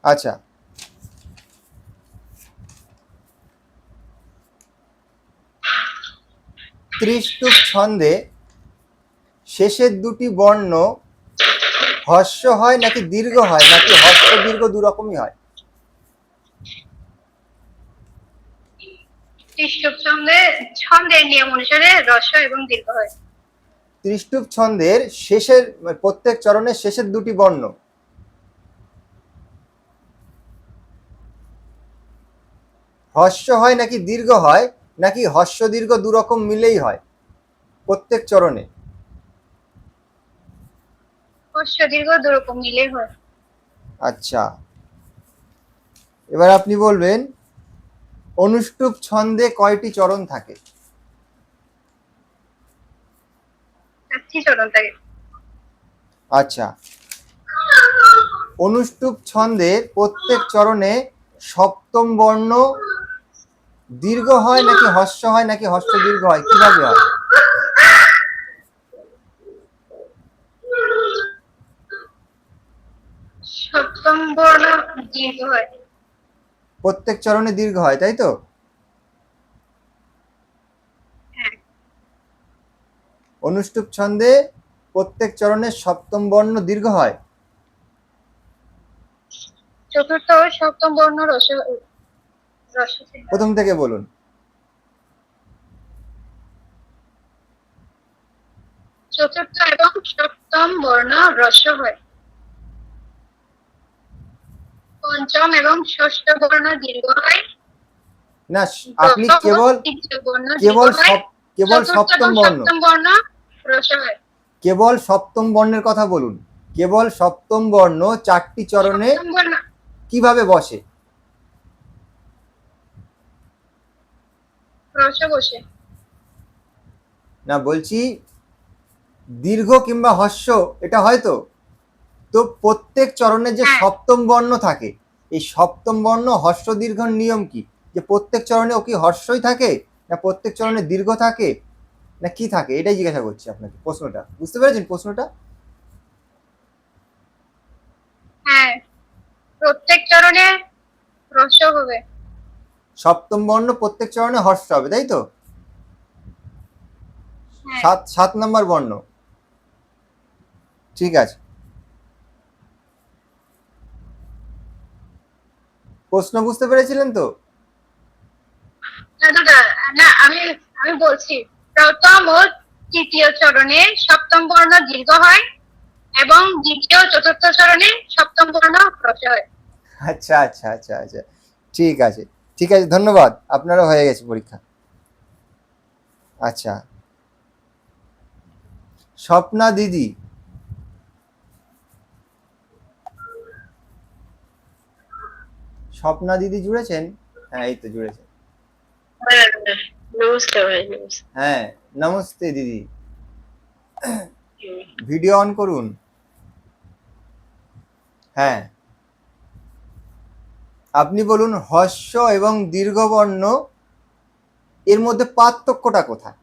S1: আচ্ছা, ত্রিষ্টুপ ছন্দে শেষের দুটি বর্ণ হর্ষ হয় নাকি দীর্ঘ হয় নাকি হর্ষ দীর্ঘ দুরকমই হয়?
S3: ত্রিষ্টুপ ছন্দের নিয়ম অনুসারে হ্রস্ব এবং দীর্ঘ হয়।
S1: ত্রিষ্টুপ ছন্দের শেষের প্রত্যেক চরণের শেষের দুটি বর্ণ হর্ষ হয় নাকি দীর্ঘ হয় নাকি হর্ষ দীর্ঘ দুরকম মিলেই হয় প্রত্যেক চরণে?
S3: হ্রস্ব দীর্ঘ দুরকম মিলে হয়।
S1: আচ্ছা, এবার আপনি বলবেন অনুষ্টুপ ছন্দে কয়টি চরণ থাকে?
S3: 4টি চরণ থাকে।
S1: আচ্ছা, অনুষ্টুপ ছন্দের প্রত্যেক চরণে সপ্তম বর্ণ দীর্ঘ হয় নাকি হর্ষ হয় নাকি হর্ষ দীর্ঘ হয়, কিভাবে হয়?
S3: সপ্তম বর্ণ দীর্ঘ হয়।
S1: প্রত্যেক চরণে দীর্ঘ হয়, তাই তো?
S3: হ্যাঁ।
S1: অনুষ্টুপ ছন্দে প্রত্যেক চরণের সপ্তম বর্ণ দীর্ঘ হয়।
S3: চতুর্থ ও সপ্তম বর্ণ রস্বই।
S1: প্রথম থেকে বলুন।
S3: চতুর্থ এবং সপ্তম বর্ণ হ্রস্ব হয়। পঞ্চম এবং ষষ্ঠ বর্ণ দীর্ঘ হয়।
S1: না, আপনি
S3: দশম ও
S1: কেবল
S3: তৃতীয় বর্ণ
S1: কেবল
S3: দীর্ঘ হয়।
S1: কেবল
S3: চতুর্থ
S1: সপ্তম
S3: এবং
S1: বর্ণ,
S3: সপ্তম বর্ণ হ্রস্ব হয়।
S1: কেবল সপ্তম বর্ণের কথা বলুন। কেবল সপ্তম বর্ণ 4টি চরণে
S3: সপ্তম বর্ণ
S1: কিভাবে বসে?
S3: হ্রস্ব বসে।
S1: না, বলছি দীর্ঘ কিংবা হস্য এটা হয়তো, তো প্রত্যেক চরণে যে
S3: হ্যাঁ।
S1: সপ্তম বর্ণ থাকে, এই সপ্তম বর্ণ হস্য দীর্ঘর নিয়ম কি? যে প্রত্যেক চরণে ও কি হস্যই থাকে, না প্রত্যেক চরণে দীর্ঘ থাকে, না কি থাকে? এটাই জিজ্ঞাসা করছি আপনাকে। প্রশ্নটা বুঝতে পেরেছেন? প্রশ্নটা
S3: হ্যাঁ, প্রত্যেক চরণে হ্রস্ব হবে।
S1: সপ্তম বর্ণ প্রত্যেক চরণে হস্য হবে, তাই তো?
S3: হ্যাঁ।
S1: 7 নম্বর বর্ণ। ঠিক আছে, প্রশ্ন বুঝতে পেরেছিলেন তো?
S3: না দাদা, না আমি আমি বলছি, প্রথম ও তৃতীয় চরণে সপ্তম বর্ণ দীর্ঘ হয় এবং দ্বিতীয় ও চতুর্থ চরণে সপ্তম বর্ণ হ্রস্ব হয়।
S1: আচ্ছা আচ্ছা আচ্ছা আচ্ছা, ঠিক আছে ঠিক আছে, ধন্যবাদ, আপনারও হয়ে গেছে পরীক্ষা। আচ্ছা, স্বপ্না দিদি, স্বপ্না দিদি জুড়েছেন? হ্যাঁ, এই তো জুড়েছেন।
S4: নমস্তে ভাই, নমস্তে।
S1: হ্যাঁ, নমস্তে দিদি, ভিডিও অন করুন। হ্যাঁ, আপনি বলুন হস্য এবং দীর্ঘ বর্ণ এর মধ্যে পার্থক্যটা কোথায়?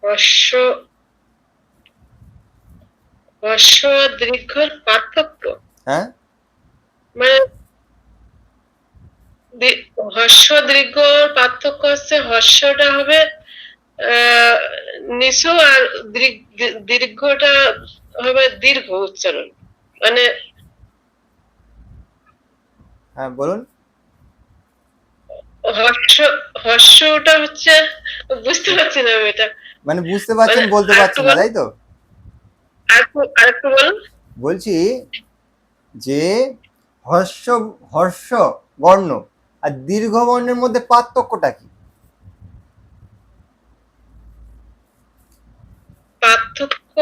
S4: হর্ষ হর্ষ আর দীর্ঘর পার্থক্য,
S1: হ্যাঁ,
S4: মানে হর্ষ দীর্ঘর পার্থক্য হচ্ছে হর্ষটা হবে নিচু আর দীর্ঘটা হবে দীর্ঘ উচ্চারণ। মানে
S1: হ্যাঁ বলুন।
S4: হর্ষটা হচ্ছে, বুঝতে পারছি না আমি এটা।
S1: মানে বুঝতে পারছেন,
S4: মানে
S1: বলতে পারছেন না, তাই তো?
S4: আরেকটু বলুন।
S1: বলছি যে হর্ষ হর্ষ বর্ণ আর দীর্ঘ বর্ণের মধ্যে পার্থক্যটা কি?
S4: পার্থক্য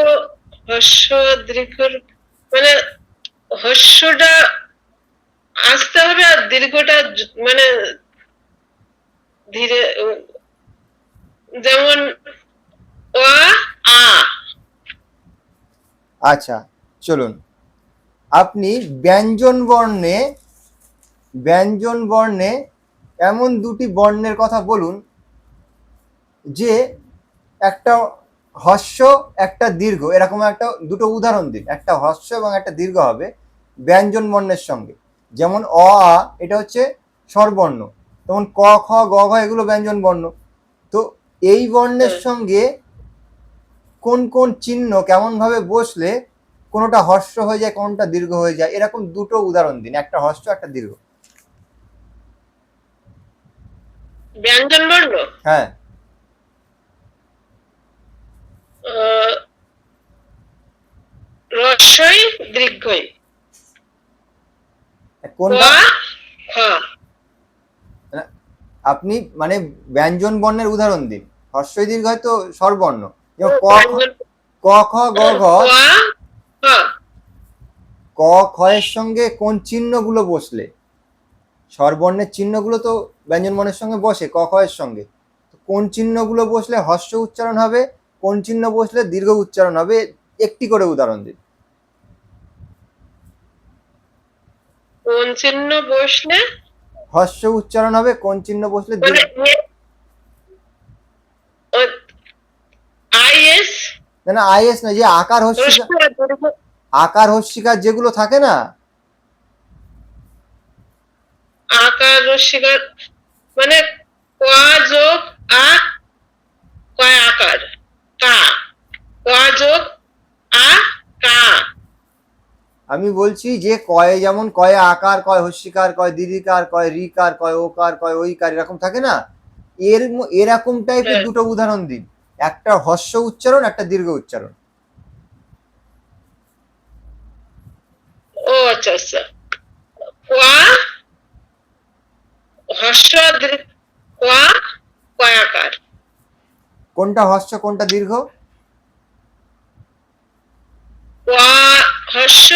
S4: হর্ষ দীর্ঘর, মানে হর্ষটা আসতে হবে আর দীর্ঘটা মানে ধীরে, যেমন অ আ।
S1: আচ্ছা, চলুন আপনি ব্যঞ্জন বর্ণে এমন দুটি বর্ণের কথা বলুন যে একটা হস্য একটা দীর্ঘ, এরকম একটা দুটো উদাহরণ দিন। একটা হস্য এবং একটা দীর্ঘ হবে ব্যঞ্জন বর্ণের সঙ্গে। যেমন অ আ এটা হচ্ছে স্বরবর্ণ, যেমন ক খ গ ঘ এগুলো ব্যঞ্জন বর্ণ। তো এই বর্ণের সঙ্গে কোন কোন চিহ্ন কেমন ভাবে বসলে কোনোটা হস্য হয়ে যায়, কোনটা দীর্ঘ হয়ে যায়, এরকম দুটো উদাহরণ দিন, একটা হস্য একটা দীর্ঘ।
S4: ব্যঞ্জন বর্ণ,
S1: হ্যাঁ,
S4: রস্বই দীর্ঘই,
S1: কোনটা?
S4: খ।
S1: আপনি মানে ব্যঞ্জন বর্ণের উদাহরণ দিন। হস্যই দীর্ঘ হয়তো স্বরবর্ণ, যেমন ক খ গ ঘ। ক খ এর সঙ্গে কোন চিহ্নগুলো বসলে, স্বরবর্ণের চিহ্নগুলো তো ব্যঞ্জন বর্ণের সঙ্গে বসে ক খ এর সঙ্গে, কোন চিহ্নগুলো বসলে হস্য উচ্চারণ হবে, কোন চিহ্ন বসলে দীর্ঘ উচ্চারণ হবে, একটি করে উদাহরণ দিন।
S4: কোন চিহ্ন বসলে
S1: হস্য উচ্চারণ হবে, কোন চিহ্ন বসলে
S4: মানে আইএস,
S1: না না আইএস না, যে আকার হস্যিকা, আকার হস্যিকার যেগুলো থাকে না,
S4: আকার রস্যিকার, মানে ক যোগ আ, খ
S1: আমি বলছি যে কয়ে যেমন কয়ে আকার, কয় হস্যিকার, কয় দীর্ঘিকার, কয় রিকার, কয় ওকার, কয় ঐকার, এরকম থাকে না, এরকম টাইপের
S4: হ্যাঁ।
S1: দুটো উদাহরণ দিন। একটা হস্য উচ্চারণ, একটা দীর্ঘ উচ্চারণ।
S4: ও আচ্ছা আচ্ছা। কোয়া হর্ষ কোয়া কয়াকার।
S1: কোনটা হস্য কোনটা দীর্ঘ?
S4: কোয়া হর্ষ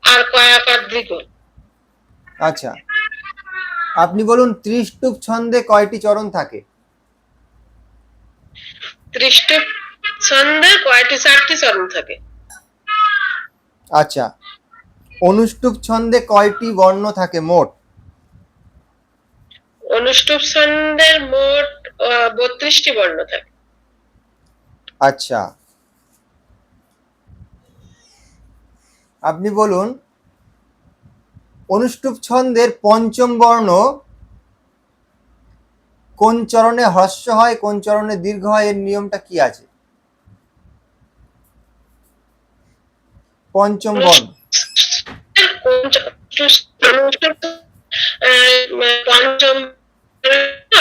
S4: আর কয়াকার দীর্ঘ।
S1: আচ্ছা, আপনি বলুন ত্রিষ্টুপ ছন্দে কয়টি চরণ থাকে?
S4: ত্রিষ্টুপ ছন্দে কয়টি? 4টি চরণ থাকে।
S1: আচ্ছা, অনুষ্টুপ ছন্দে কয়টি বর্ণ থাকে মোট?
S4: অনুষ্টুপ ছন্দের মোট 32টি বর্ণ থাকে।
S1: আচ্ছা, আপনি বলুন অনুষ্টুপ ছন্দের পঞ্চম বর্ণ কোন চরণে হ্রস্ব হয়, কোন চরণে দীর্ঘ হয়, এর নিয়মটা কি আছে? পঞ্চম বর্ণ
S4: পঞ্চম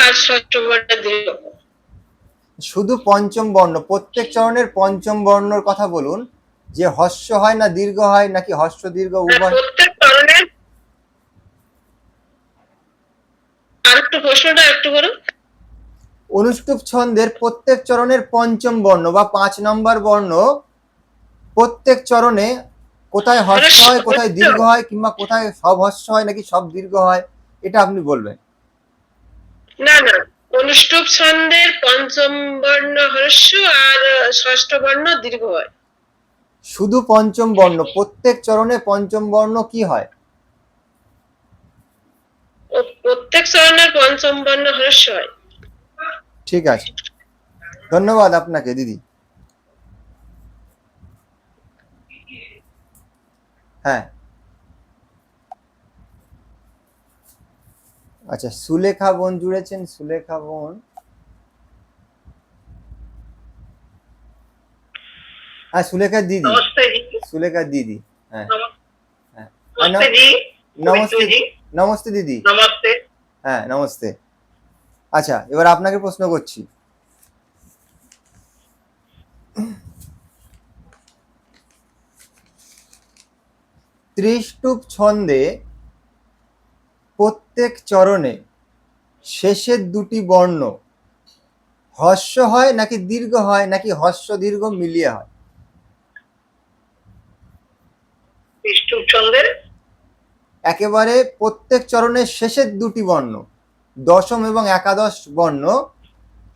S4: আর ষষ্ঠ বর্ণ দীর্ঘ।
S1: শুধু পঞ্চম বর্ণ, প্রত্যেক চরণের পঞ্চম বর্ণর কথা বলুন, যে হ্রস্ব হয় না দীর্ঘ হয়, নাকি হ্রস্ব দীর্ঘ উভয়?
S4: প্রত্যেক চরণের আরেকটু প্রশ্নটা একটু করো।
S1: অনুষ্টুপ ছন্দের প্রত্যেক চরণের পঞ্চম বর্ণ বা 5 নম্বর বর্ণ প্রত্যেক চরণে কোথায় হ্রস্ব হয়, কোথায় দীর্ঘ হয়, কিংবা কোথায় সব হ্রস্ব হয় নাকি সব দীর্ঘ হয়, এটা আপনি বলবেন।
S4: না না, অনুষ্টুপ ছন্দের পঞ্চম বর্ণ হ্রস্ব আর ষষ্ঠ বর্ণ দীর্ঘ হয়।
S1: শুধু পঞ্চম বর্ণ, প্রত্যেক চরণে পঞ্চম বর্ণ কি হয়?
S4: ও প্রত্যেক চরণের পঞ্চম বর্ণ হ্রস্ব হয়।
S1: ঠিক আছে, ধন্যবাদ আপনাকে দিদি। হ্যাঁ, আচ্ছা, সুলেখা বোন জুড়েছেন। সুলেখা বোন, হ্যাঁ সুলেখা দিদি,
S2: नमस्ते जी।
S1: সুলেখা দিদি। হ্যাঁ হ্যাঁ,
S2: नमस्ते जी।
S1: নমস্তে
S2: जी।
S1: নমস্তে দিদি।
S2: नमस्ते।
S1: হ্যাঁ নমস্তে। আচ্ছা, এবার আপনাকে প্রশ্ন করছি। ত্রিষ্টুপ ছন্দে প্রত্যেক চরণে শেষের দুটি বর্ণ হ্রস্ব হয় নাকি দীর্ঘ হয়, নাকি হ্রস্ব দীর্ঘ মিলিয়ে হয়?
S2: विष्णु चंद्र
S1: একেবারে প্রত্যেক চরণের শেষের দুটি বর্ণ, দশম এবং একাদশ বর্ণ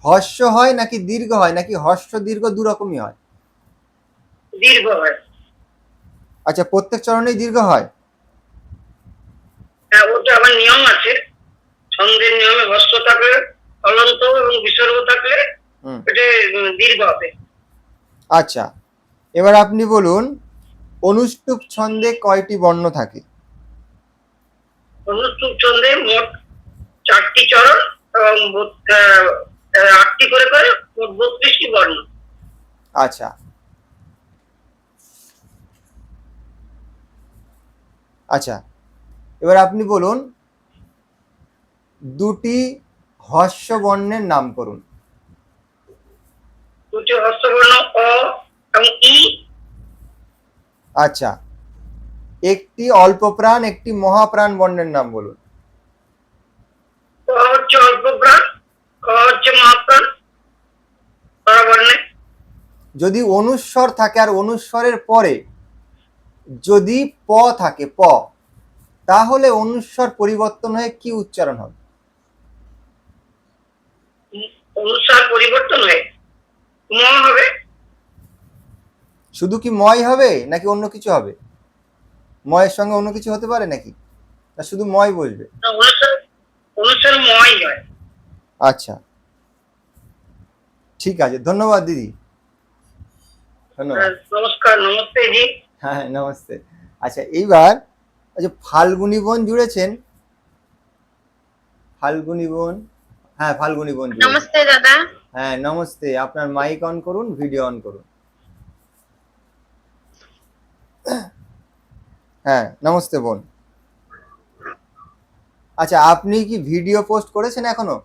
S1: হ্রস্ব হয় নাকি দীর্ঘ হয়, নাকি হ্রস্ব দীর্ঘ দু রকমই হয়?
S2: दीर्घ है।
S1: আচ্ছা, প্রত্যেক চরণেই দীর্ঘ হয়?
S2: হ্যাঁ, ওটা আমার নিয়ম আছে। ছন্দের নিয়মে হস্ত থাকলে অলন্ত এবং বিসর্গ থাকলে
S1: হুম,
S2: এটা দীর্ঘ হবে।
S1: আচ্ছা, এবার আপনি বলুন অনুষ্টুপ ছন্দে কয়টি বর্ণ থাকে?
S2: অনুষ্টুপ ছন্দে মোট 4টি চরণ এবং 8টি করে করে মোট 32টি বর্ণ।
S1: আচ্ছা, আচ্ছা, এবার আপনি বলুন দুটি হস্য বর্ণের নাম করুন।
S2: দুটি হস্তবর্ণ অ এবং ই।
S1: আচ্ছা, একটি অল্প প্রাণ, একটি মহাপ্রাণ বর্ণের নাম বলুন।
S2: ক হচ্ছে অল্প প্রাণ, ক হচ্ছে মহাপ্রাণ। বর্ণে
S1: যদি অনুস্বর থাকে আর অনুস্বরের পরে যদি প থাকে, প, তাহলে অনুস্বর পরিবর্তন হয়ে কি উচ্চারণ হবে?
S2: অনুসার পরিবর্তন হয়ে ম হবে।
S1: শুধু কি ময় হবে নাকি অন্য কিছু হবে? ময়ের সঙ্গে অন্য কিছু হতে পারে নাকি, না শুধু ময় বসবে?
S2: অনুসার ময় হয়।
S1: আচ্ছা, ঠিক আছে, ধন্যবাদ দিদি, ধন্যবাদ।
S2: নমস্কার। নমস্তে জি।
S1: হ্যাঁ নমস্তে। আচ্ছা, এইবার আচ্ছা ফাল্গুনী বোন জুড়েছেন। ফাল্গুনী বোন, হ্যাঁ ফাল্গুনী বোন জুড়েছেন।
S3: নমস্তে দাদা।
S1: হ্যাঁ নমস্তে, আপনার মাইক অন করুন, ভিডিও অন করুন। হ্যাঁ, নমস্তে বোন। আচ্ছা, আপনি কি ভিডিও পোস্ট করেছেন এখনো?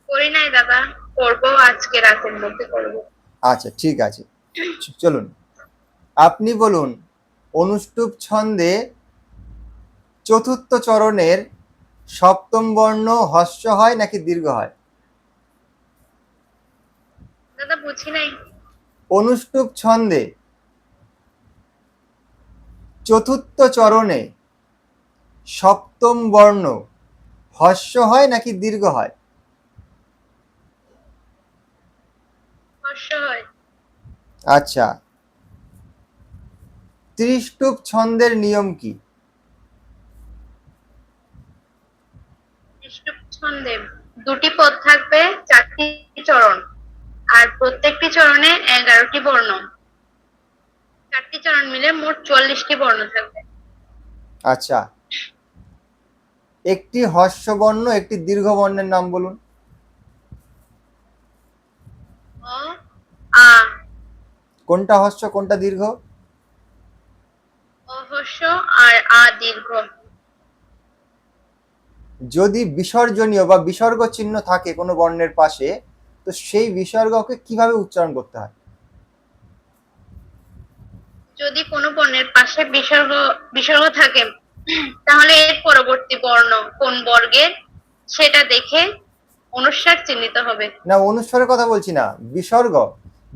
S3: করি নাই দাদা, করবো আজকে রাতের মধ্যে করবো।
S1: আচ্ছা, ঠিক আছে, চলুন। আপনি বলুন, অনুষ্টুপ ছন্দে চতুর্থ চরণের সপ্তম বর্ণ হ্রস্ব হয় নাকি দীর্ঘ হয়?
S3: দাদা বুঝি নাই।
S1: অনুষ্টুপ ছন্দে চতুর্থ চরণে সপ্তম বর্ণ হ্রস্ব হয় নাকি দীর্ঘ হয়?
S3: হর্ষ হয়।
S1: আচ্ছা, ত্রিষ্টুপ ছন্দের নিয়ম কি?
S3: বিষ্ণু ছন্দে দুটি পদ থাকবে, 4টি চরণ, আর প্রত্যেকটি চরণে 11টি বর্ণ। 4টি চরণ মিলে মোট 44টি বর্ণ থাকবে।
S1: আচ্ছা, একটি হ্রস্ব বর্ণ একটি দীর্ঘ বর্ণের নাম বলুন।
S3: অ, আ।
S1: কোনটা হ্রস্ব কোনটা দীর্ঘ?
S3: অহর্ষ আর আ দীর্ঘ।
S1: যদি বিসর্জনীয় বা বিসর্গ চিহ্ন থাকে কোনো বর্ণের পাশে, তো সেই বিসর্গকে কিভাবে উচ্চারণ করতে হয়?
S3: যদি কোনো বর্ণের পাশে বিসর্গ থাকে, তাহলে এর পরবর্তী বর্ণ কোন বর্গের সেটা দেখে অনুস্বার চিহ্নিত হবে।
S1: না, অনুস্বরের কথা বলছি না,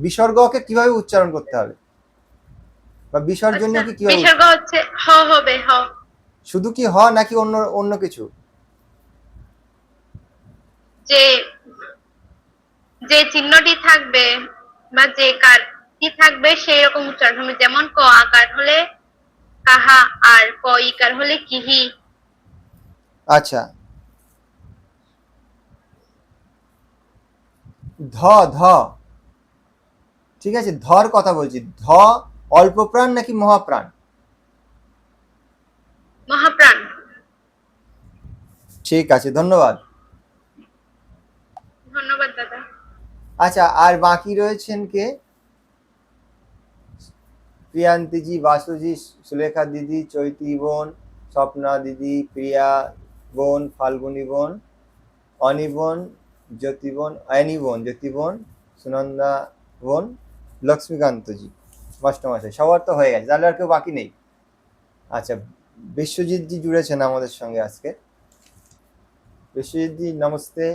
S1: বিসর্গকে কিভাবে উচ্চারণ করতে হবে, বা বিসর্জনীয় কি কিভাবে?
S3: বিসর্গ হচ্ছে হ হবে, হ।
S1: শুধু কি হ নাকি অন্য অন্য কিছু?
S3: যে যে চিহ্নটি থাকবে বা যে কারটি থাকবে সেই রকম উচ্চারণ হবে। যেমন ক আকার হলে কাহা, আর ক ইকার হলে কিহি।
S1: আচ্ছা, ধ ধ ঠিক আছে, ধর কথা বলছি। ধ অল্প প্রাণ নাকি মহাপ্রাণ?
S3: মহাপ্রাণ।
S1: ঠিক আছে, ধন্যবাদ।
S3: ধন্যবাদ দাদা।
S1: আচ্ছা, আর বাকি রয়েছেন কে? প্রিয়ান্তিজি, বাসুজি, সুলেখা দিদি, চৈতি বোন, স্বপ্না দিদি, প্রিয়া বোন, ফাল্গুনি বোন, অনি বোন, জ্যোতি বোন, অ্যানি বোন, জ্যোতি বোন, সুনন্দা বোন, লক্ষ্মীকান্তজি, মাস্টারমশাই। সবার তো হয়ে গেছে, তাহলে আর কেউ বাকি নেই। আচ্ছা, বিশ্বজিৎজি জুড়েছেন আমাদের সঙ্গে আজকে। বিশ্বজিৎজি নমস্তে।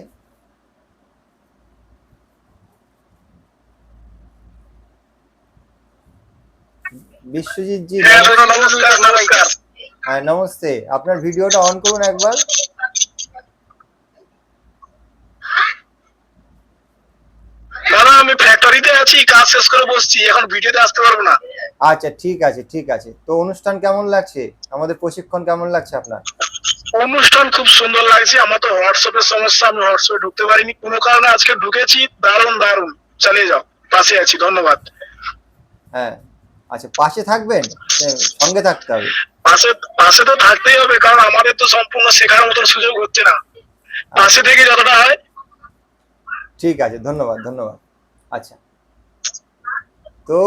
S1: বিশ্বজিৎজি
S2: নমস্কার নমস্কার।
S1: হ্যাঁ, নমস্তে। আপনার ভিডিওটা অন করুন একবার।
S2: দাদা আমি ফ্যাক্টরিতে আছি, কাজ শেষ করে বসছি, এখন ভিডিওতে আসতে পারবো না।
S1: আচ্ছা, ঠিক আছে, ঠিক আছে। তো অনুষ্ঠান কেমন লাগছে, আমাদের প্রশিক্ষণ কেমন লাগছে আপনার?
S2: অনুষ্ঠান খুব সুন্দর লাগছে। আমার তো হোয়াটসঅ্যাপের সমস্যা, আমি হোয়াটসঅ্যাপে ঢুকতে পারিনি কোনো কারণে, আজকে ঢুকেছি। দারুণ দারুণ, চালিয়ে যাও, পাশে আছি, ধন্যবাদ।
S1: হ্যাঁ, আচ্ছা, পাশে থাকবেন, সঙ্গে থাকতে হবে।
S2: পাশে পাশে তো থাকতেই হবে, কারণ আমাদের তো সম্পূর্ণ শেখার মতন সুযোগ হচ্ছে না। পাশে থেকে যতটা হয়।
S1: ঠিক আছে, ধন্যবাদ ধন্যবাদ। আচ্ছা, তো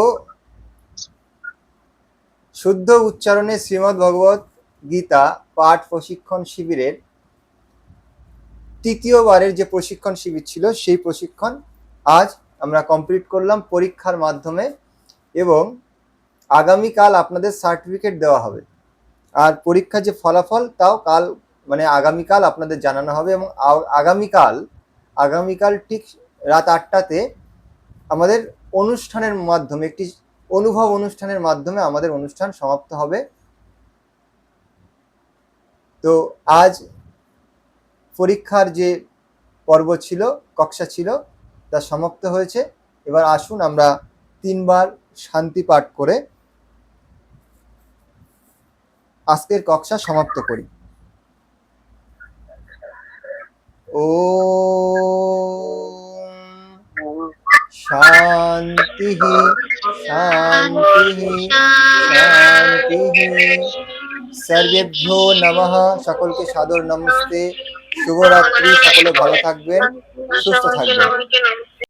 S1: শুদ্ধ উচ্চারণে শ্রীমদ্ ভগবত গীতা পাঠ প্রশিক্ষণ শিবিরের তৃতীয়বারের যে প্রশিক্ষণ শিবির ছিল, সেই প্রশিক্ষণ আজ আমরা কমপ্লিট করলাম পরীক্ষার মাধ্যমে, এবং আগামীকাল আপনাদের সার্টিফিকেট দেওয়া হবে। আর পরীক্ষার যে ফলাফল তাও কাল, মানে আগামীকাল আপনাদের জানানো হবে। এবং আগামীকাল ঠিক রাত 8টাতে আমাদের অনুষ্ঠানের মাধ্যমে, একটি অনুভব অনুষ্ঠানের মাধ্যমে আমাদের অনুষ্ঠান সমাপ্ত হবে। তো আজ পরীক্ষার যে পর্ব ছিল, কক্ষা ছিল, তা সমাপ্ত হয়েছে। এবার আসুন আমরা 3বার শান্তি পাঠ করে আজকের কক্ষা সমাপ্ত করি। ওম শান্তি শান্তি শান্তি। সর্বেভ্যো নমঃ। সকলকে সাদর নমস্তে, শুভরাত্রি। সকলে ভালো থাকবেন, সুস্থ থাকবেন।